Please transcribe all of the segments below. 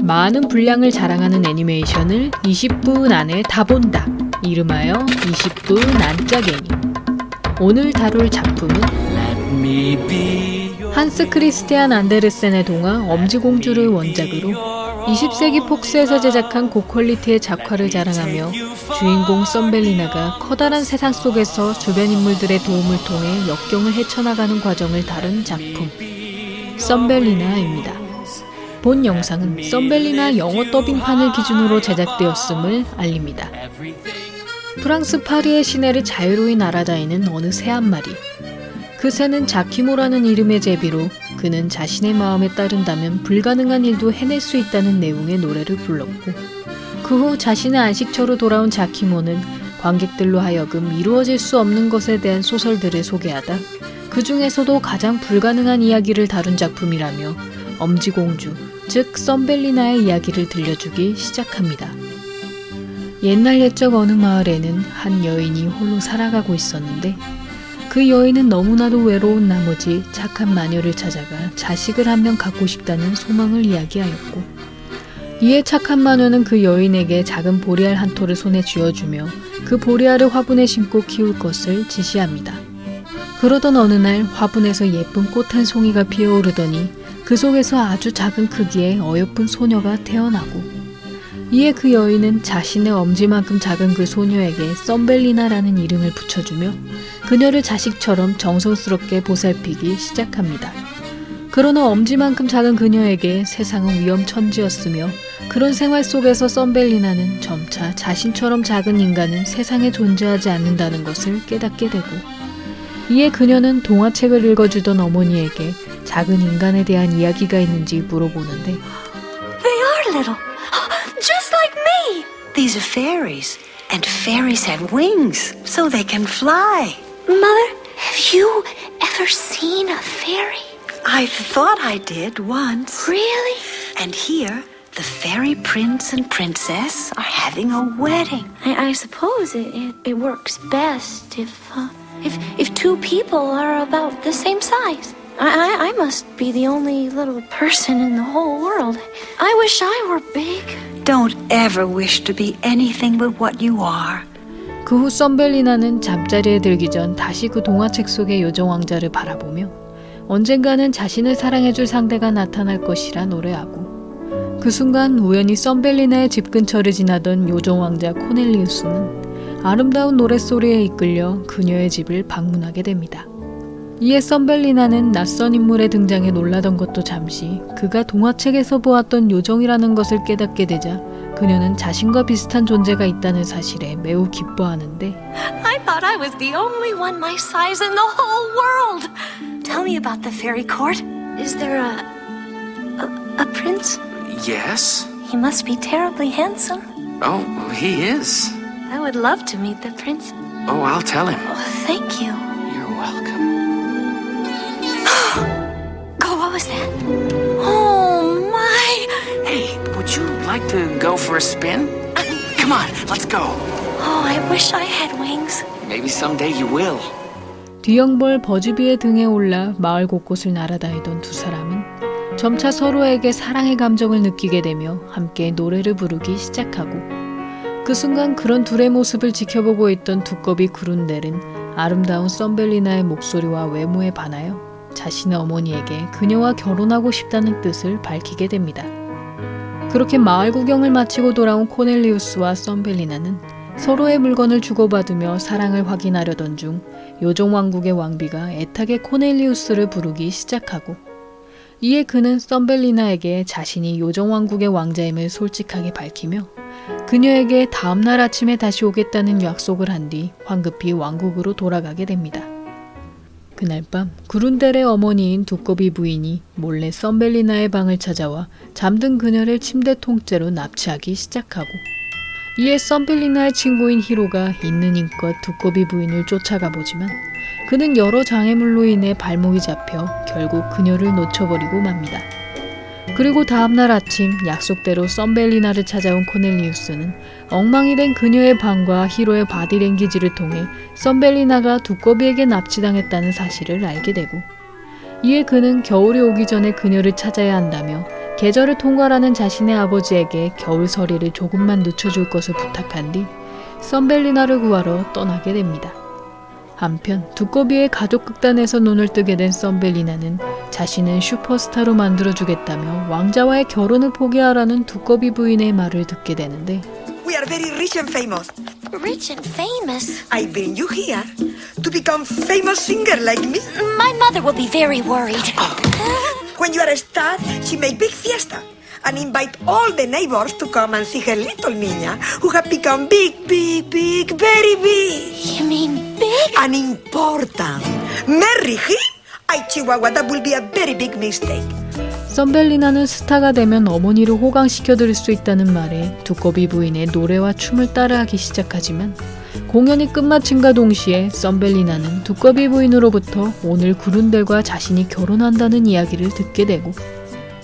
많은 분량을 자랑하는 애니메이션을 20분 안에 다 본다. 이름하여 20분 안짜게니. 오늘 다룰 작품은 한스 크리스티안 안데르센의 동화 엄지공주를 원작으로 20세기 폭스에서 제작한 고퀄리티의 작화를 자랑하며 주인공 썸벨리나가 커다란 세상 속에서 주변 인물들의 도움을 통해 역경을 헤쳐나가는 과정을 다룬 작품 썸벨리나입니다. 본 영상은 썸벨리나 영어 더빙판을 기준으로 제작되었음을 알립니다. 프랑스 파리의 시내를 자유로이 날아다니는 어느 새 한 마리. 그 새는 자키모라는 이름의 제비로 그는 자신의 마음에 따른다면 불가능한 일도 해낼 수 있다는 내용의 노래를 불렀고, 그 후 자신의 안식처로 돌아온 자키모는 관객들로 하여금 이루어질 수 없는 것에 대한 소설들을 소개하다 그 중에서도 가장 불가능한 이야기를 다룬 작품이라며 엄지공주, 즉 썸벨리나의 이야기를 들려주기 시작합니다. 옛날 옛적 어느 마을에는 한 여인이 홀로 살아가고 있었는데, 그 여인은 너무나도 외로운 나머지 착한 마녀를 찾아가 자식을 한 명 갖고 싶다는 소망을 이야기하였고, 이에 착한 마녀는 그 여인에게 작은 보리알 한 톨을 손에 쥐어주며 그 보리알을 화분에 심고 키울 것을 지시합니다. 그러던 어느 날 화분에서 예쁜 꽃 한 송이가 피어오르더니 그 속에서 아주 작은 크기의 어여쁜 소녀가 태어나고, 이에 그 여인은 자신의 엄지만큼 작은 그 소녀에게 썸벨리나라는 이름을 붙여주며 그녀를 자식처럼 정성스럽게 보살피기 시작합니다. 그러나 엄지만큼 작은 그녀에게 세상은 위험천지였으며, 그런 생활 속에서 썸벨리나는 점차 자신처럼 작은 인간은 세상에 존재하지 않는다는 것을 깨닫게 되고, 이에 그녀는 동화책을 읽어주던 어머니에게 작은 인간에 대한 이야기가 있는지 물어보는데, They are little, just like me. These are fairies, and fairies have wings, so they can fly. Mother, have you ever seen a fairy? I thought I did once. Really? And here, the fairy prince and princess are having a wedding. I suppose it works best if two people are about the same size. I must be the only little person in the whole world. I wish I were big. Don't ever wish to be anything but what you are. 그 후 썸벨리나는 잠자리에 들기 전 다시 그 동화책 속의 요정왕자를 바라보며 언젠가는 자신을 사랑해줄 상대가 나타날 것이라 노래하고, 그 순간 우연히 썸벨리나의 집 근처를 지나던 요정왕자 코넬리우스는 아름다운 노랫소리에 이끌려 그녀의 집을 방문하게 됩니다. 이에 썸벨리나는 낯선 인물의 등장에 놀라던 것도 잠시 그가 동화책에서 보았던 요정이라는 것을 깨닫게 되자 그녀는 자신과 비슷한 존재가 있다는 사실에 매우 기뻐하는데, I thought I was the only one my size in the whole world. Tell me about the fairy court. Is there a prince? Yes. He must be terribly handsome. Oh, he is. I would love to meet the prince. Oh, I'll tell him. Oh, thank you. You're welcome. Oh, what was that? Oh, my. Hey, would you like to go for a spin? Come on, let's go. Oh, I wish I had wings. Maybe someday you will. 뒤형벌 버즈비의 등에 올라 마을 곳곳을 날아다니던 두 사람은 점차 서로에게 사랑의 감정을 느끼게 되며 함께 노래를 부르기 시작하고, 그 순간 그런 둘의 모습을 지켜보고 있던 두꺼비 그룬델은 아름다운 썸벨리나의 목소리와 외모에 반하여 자신의 어머니에게 그녀와 결혼하고 싶다는 뜻을 밝히게 됩니다. 그렇게 마을 구경을 마치고 돌아온 코넬리우스와 썸벨리나는 서로의 물건을 주고받으며 사랑을 확인하려던 중 요정왕국의 왕비가 애타게 코넬리우스를 부르기 시작하고, 이에 그는 썸벨리나에게 자신이 요정왕국의 왕자임을 솔직하게 밝히며 그녀에게 다음날 아침에 다시 오겠다는 약속을 한 뒤 황급히 왕국으로 돌아가게 됩니다. 그날 밤 그룬델의 어머니인 두꺼비 부인이 몰래 썸벨리나의 방을 찾아와 잠든 그녀를 침대 통째로 납치하기 시작하고, 이에 썸벨리나의 친구인 히로가 있는 힘껏 두꺼비 부인을 쫓아가 보지만 그는 여러 장애물로 인해 발목이 잡혀 결국 그녀를 놓쳐버리고 맙니다. 그리고 다음날 아침 약속대로 썸벨리나를 찾아온 코넬리우스는 엉망이 된 그녀의 방과 히로의 바디랭귀지를 통해 썸벨리나가 두꺼비에게 납치당했다는 사실을 알게 되고, 이에 그는 겨울이 오기 전에 그녀를 찾아야 한다며 계절을 통과하는 자신의 아버지에게 겨울서리를 조금만 늦춰줄 것을 부탁한 뒤 썬벨리나를 구하러 떠나게 됩니다. 한편 두꺼비의 가족 극단에서 눈을 뜨게 된 썬벨리나는 자신을 슈퍼스타로 만들어주겠다며 왕자와의 결혼을 포기하라는 두꺼비 부인의 말을 듣게 되는데 We are very rich and famous. Rich and famous? I bring you here to become famous singer like me. My mother will be very worried. When you are a star, she make big fiesta and invite all the neighbors to come and see her little niña who have become big, big, big, very big. You mean big? And important. Marry him? I Chihuahua, that will be a very big mistake. 썬벨리나는 스타가 되면 어머니를 호강시켜드릴 수 있다는 말에 두꺼비 부인의 노래와 춤을 따라하기 시작하지만 공연이 끝마침과 동시에 썬벨리나는 두꺼비 부인으로부터 오늘 구룬델과 자신이 결혼한다는 이야기를 듣게 되고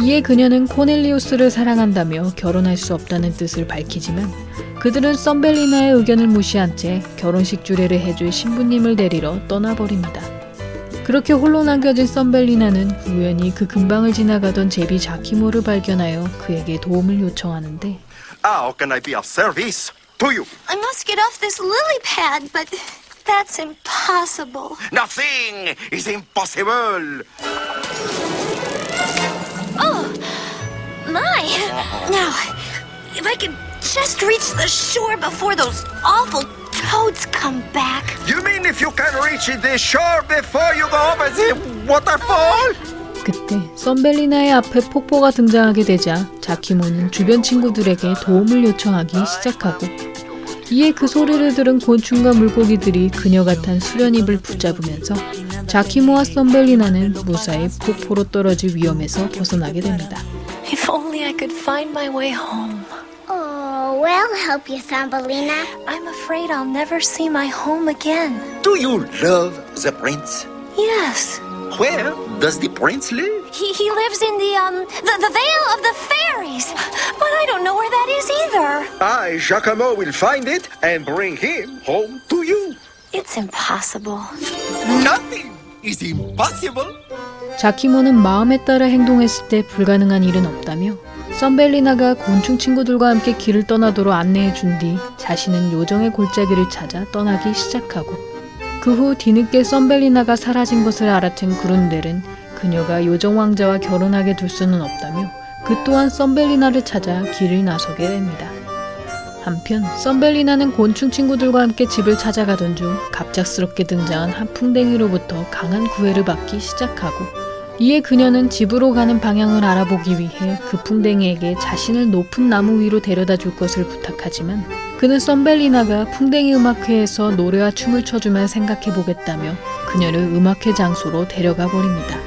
이에 그녀는 코넬리우스를 사랑한다며 결혼할 수 없다는 뜻을 밝히지만 그들은 썬벨리나의 의견을 무시한 채 결혼식 주례를 해줄 신부님을 데리러 떠나버립니다. 그렇게 홀로 남겨진 썬벨리나는 우연히 그 근방을 지나가던 제비 자키모를 발견하여 그에게 도움을 요청하는데 How can I be of service to you? I must get off this lily pad, but that's impossible. Nothing is impossible. Oh, my. Now, if I could just reach the shore before those awful toads come back. You mean if you can reach the shore before you go over the waterfall? 그때 썬벨리나의 앞에 폭포가 등장하게 되자 자키모는 주변 친구들에게 도움을 요청하기 시작하고 이에 그 소리를 들은 곤충과 물고기들이 그녀가 탄 수련입을 붙잡으면서 자키모와 썬벨리나는 무사히 폭포로 떨어질 위험에서 벗어나게 됩니다. If only I could find my way home. Oh, we'll help you, Thumbelina. I'm afraid I'll never see my home again. Do you love the prince? Yes. Where does the prince live? He lives in the Vale of the Fairies. But I don't know where that is either. I, Giacomo, will find it and bring him home to you. It's impossible. Nothing is impossible. 자키모는 마음에 따라 행동했을 때 불가능한 일은 없다며 썬벨리나가 곤충 친구들과 함께 길을 떠나도록 안내해 준 뒤 자신은 요정의 골짜기를 찾아 떠나기 시작하고 그 후 뒤늦게 썬벨리나가 사라진 것을 알아챈 그룬델은 그녀가 요정 왕자와 결혼하게 둘 수는 없다며 그 또한 썬벨리나를 찾아 길을 나서게 됩니다. 한편 썬벨리나는 곤충 친구들과 함께 집을 찾아가던 중 갑작스럽게 등장한 한 풍뎅이로부터 강한 구애를 받기 시작하고 이에 그녀는 집으로 가는 방향을 알아보기 위해 그 풍뎅이에게 자신을 높은 나무 위로 데려다 줄 것을 부탁하지만 그는 썬벨리나가 풍뎅이 음악회에서 노래와 춤을 춰주면 생각해보겠다며 그녀를 음악회 장소로 데려가 버립니다.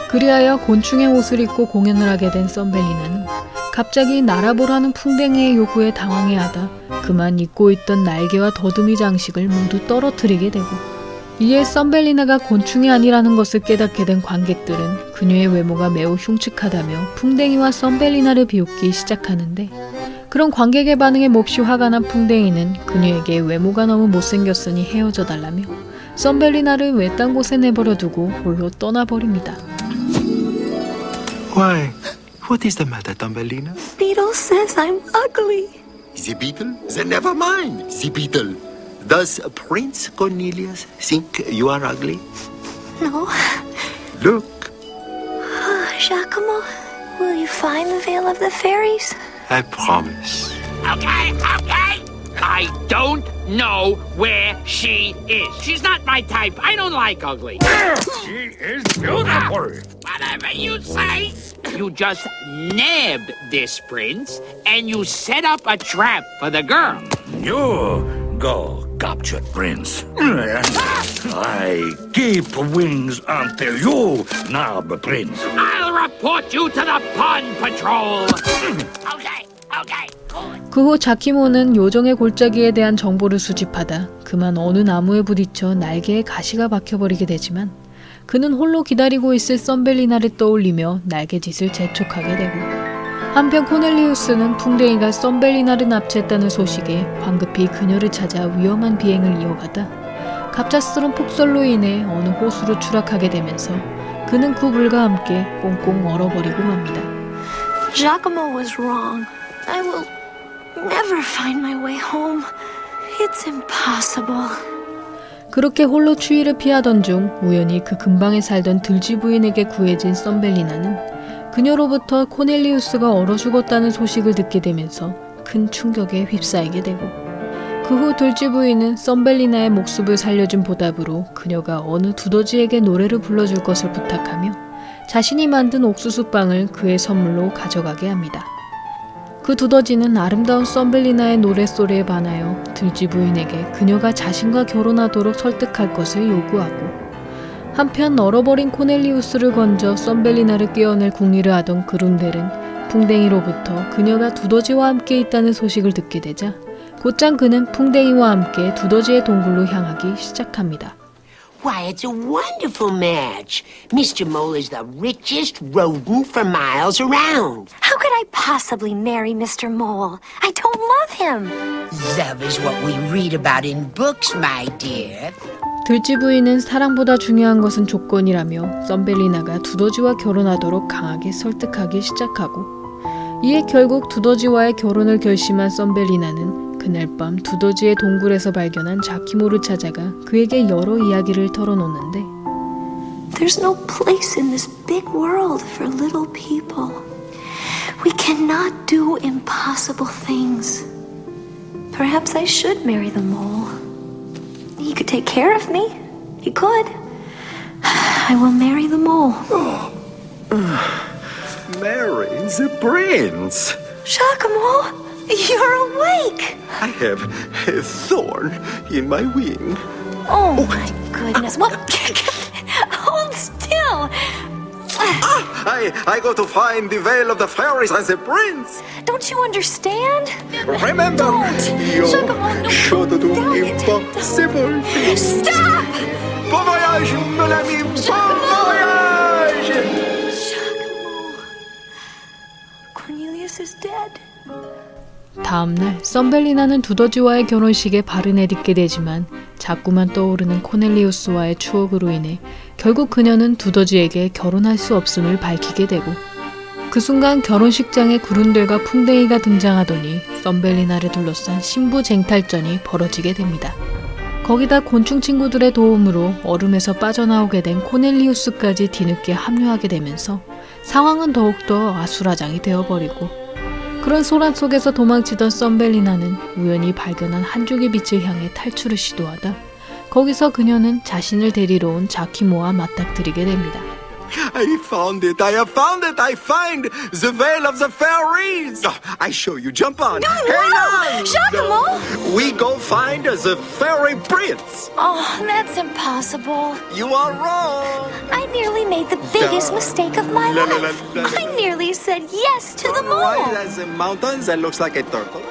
그리하여 곤충의 옷을 입고 공연을 하게 된 썬벨리나는 갑자기 날아보라는 풍뎅이의 요구에 당황해하다 그만 입고 있던 날개와 더듬이 장식을 모두 떨어뜨리게 되고 이에 썬벨리나가 곤충이 아니라는 것을 깨닫게 된 관객들은 그녀의 외모가 매우 흉측하다며 풍뎅이와 썬벨리나를 비웃기 시작하는데 그런 관객의 반응에 몹시 화가 난 풍뎅이는 그녀에게 외모가 너무 못생겼으니 헤어져 달라며 썬벨리나를 외딴 곳에 내버려두고 홀로 떠나버립니다. Why? What is the matter, Thumbelina? Beetle says I'm ugly. The beetle? Then never mind. The beetle. Does Prince Cornelius think you are ugly? No. Look, Giacomo, will you find the Vale of the Fairies? I promise. Okay. I don't know where she is. She's not my type. I don't like ugly. She is beautiful. Whatever you say. You just nabbed this prince, and you set up a trap for the girl. You go capture Prince. I keep wings until you nab Prince. I'll report you to the Pond Patrol. Okay. 그 후 자키모는 요정의 골짜기에 대한 정보를 수집하다 그만 어느 나무에 부딪혀 날개에 가시가 박혀버리게 되지만 그는 홀로 기다리고 있을 썬벨리나를 떠올리며 날개짓을 재촉하게 되고 한편 코넬리우스는 풍뎅이가 썬벨리나를 납치했다는 소식에 황급히 그녀를 찾아 위험한 비행을 이어가다 갑작스런 폭설로 인해 어느 호수로 추락하게 되면서 그는 그 물과 함께 꽁꽁 얼어버리고 맙니다. Giacomo was wrong. I will never find my way home. It's impossible. 그렇게 홀로 추위를 피하던 중 우연히 그 근방에 살던 들쥐 부인에게 구해진 썸벨리나는 그녀로부터 코넬리우스가 얼어 죽었다는 소식을 듣게 되면서 큰 충격에 휩싸이게 되고, 그 후 들쥐 부인은 썸벨리나의 목숨을 살려준 보답으로 그녀가 어느 두더지에게 노래를 불러줄 것을 부탁하며 자신이 만든 옥수수빵을 그의 선물로 가져가게 합니다. 그 두더지는 아름다운 썸벨리나의 노랫소리에 반하여 들쥐 부인에게 그녀가 자신과 결혼하도록 설득할 것을 요구하고, 한편 얼어버린 코넬리우스를 건져 썸벨리나를 깨어낼 궁리를 하던 그룬델은 풍뎅이로부터 그녀가 두더지와 함께 있다는 소식을 듣게 되자 곧장 그는 풍뎅이와 함께 두더지의 동굴로 향하기 시작합니다. Why, it's a wonderful match. Mr. Mole is the richest rodent for miles around. How could I possibly marry Mr. Mole? I don't love him. Love is what we read about in books, my dear. 들쥐 부인은 사랑보다 중요한 것은 조건이라며 썸벨리나가 두더지와 결혼하도록 강하게 설득하기 시작하고, 이에 결국 두더지와의 결혼을 결심한 썸벨리나는 그날 밤 두더지의 동굴에서 발견한 자키모를 찾아가 그에게 여러 이야기를 털어놓는데, There's no place in this big world for little people. We cannot do impossible things. Perhaps I should marry the mole. He could take care of me. He could. I will marry the mole. Marry the prince. Giacomo, you're awake. I have a thorn in my wing. Oh my goodness. What? Hold still. I go to find the veil of the fairies and the prince. Don't you understand? Remember, Don't. you Giacomo, no. should do Don't. impossible things. Stop! Bon voyage, mon ami. Bon voyage. Giacomo. Cornelius is dead. 다음날 썸벨리나는 두더지와의 결혼식에 발을 내딛게 되지만 자꾸만 떠오르는 코넬리우스와의 추억으로 인해 결국 그녀는 두더지에게 결혼할 수 없음을 밝히게 되고, 그 순간 결혼식장에 구룬들과 풍뎅이가 등장하더니 썸벨리나를 둘러싼 신부쟁탈전이 벌어지게 됩니다. 거기다 곤충 친구들의 도움으로 얼음에서 빠져나오게 된 코넬리우스까지 뒤늦게 합류하게 되면서 상황은 더욱더 아수라장이 되어버리고, 그런 소란 속에서 도망치던 썸벨리나는 우연히 발견한 한 줄기 빛을 향해 탈출을 시도하다 거기서 그녀는 자신을 데리러 온 자키모와 맞닥뜨리게 됩니다. I found it. I have found it. I find the veil of the fairies. I show you. Jump on. No, Hang no, on. Giacomo. We go find the fairy prince. Oh, that's impossible. You are wrong. I nearly made the biggest mistake of my La, la, life. la, la, la. I nearly said yes to the Right mole. as the mountains that looks like a turtle.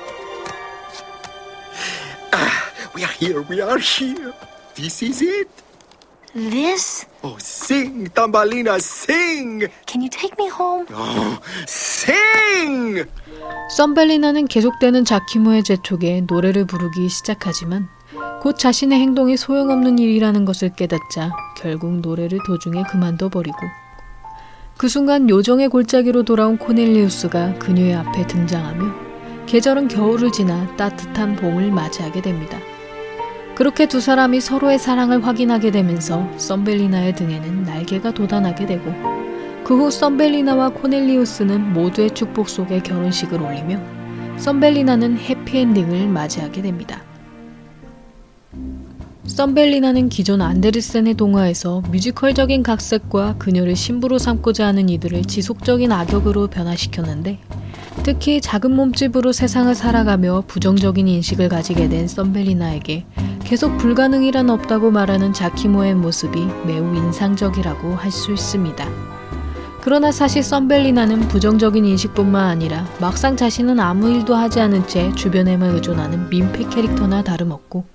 We are here. We are here. This is it. This? Oh, sing, Tambalina, sing. Can you take me home? Oh, sing. 썸벨리나는 계속되는 자키모의 재촉에 노래를 부르기 시작하지만 곧 자신의 행동이 소용없는 일이라는 것을 깨닫자 결국 노래를 도중에 그만둬버리고, 그 순간 요정의 골짜기로 돌아온 코넬리우스가 그녀의 앞에 등장하며 계절은 겨울을 지나 따뜻한 봄을 맞이하게 됩니다. 그렇게 두 사람이 서로의 사랑을 확인하게 되면서 썸벨리나의 등에는 날개가 돋아나게 되고, 그 후 썸벨리나와 코넬리우스는 모두의 축복 속에 결혼식을 올리며 썸벨리나는 해피엔딩을 맞이하게 됩니다. 썸벨리나는 기존 안데르센의 동화에서 뮤지컬적인 각색과 그녀를 신부로 삼고자 하는 이들을 지속적인 악역으로 변화시켰는데, 특히 작은 몸집으로 세상을 살아가며 부정적인 인식을 가지게 된 썸벨리나에게 계속 불가능이란 없다고 말하는 자키모의 모습이 매우 인상적이라고 할 수 있습니다. 그러나 사실 썸벨리나는 부정적인 인식뿐만 아니라 막상 자신은 아무 일도 하지 않은 채 주변에만 의존하는 민폐 캐릭터나 다름없고,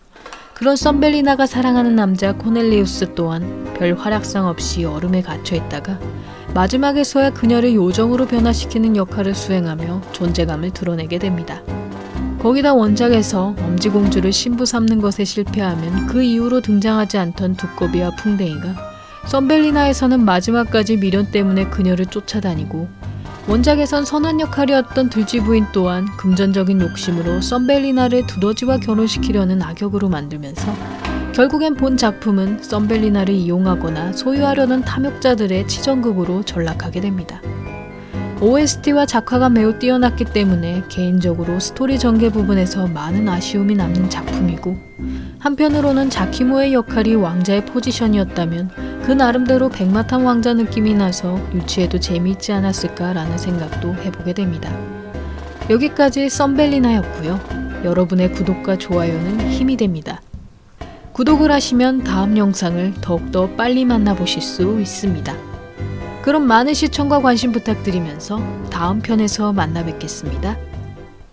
그런 썸벨리나가 사랑하는 남자 코넬리우스 또한 별 활약상 없이 얼음에 갇혀있다가 마지막에서야 그녀를 요정으로 변화시키는 역할을 수행하며 존재감을 드러내게 됩니다. 거기다 원작에서 엄지공주를 신부 삼는 것에 실패하면 그 이후로 등장하지 않던 두꺼비와 풍뎅이가 썸벨리나에서는 마지막까지 미련 때문에 그녀를 쫓아다니고, 원작에선 선한 역할이었던 들쥐 부인 또한 금전적인 욕심으로 썬벨리나를 두더지와 결혼시키려는 악역으로 만들면서 결국엔 본 작품은 썬벨리나를 이용하거나 소유하려는 탐욕자들의 치정극으로 전락하게 됩니다. OST와 작화가 매우 뛰어났기 때문에 개인적으로 스토리 전개 부분에서 많은 아쉬움이 남는 작품이고, 한편으로는 자키모의 역할이 왕자의 포지션이었다면 그 나름대로 백마탄 왕자 느낌이 나서 유치해도 재미있지 않았을까라는 생각도 해보게 됩니다. 여기까지 썬벨리나였고요. 여러분의 구독과 좋아요는 힘이 됩니다. 구독을 하시면 다음 영상을 더욱더 빨리 만나보실 수 있습니다. 그럼 많은 시청과 관심 부탁드리면서 다음 편에서 만나 뵙겠습니다.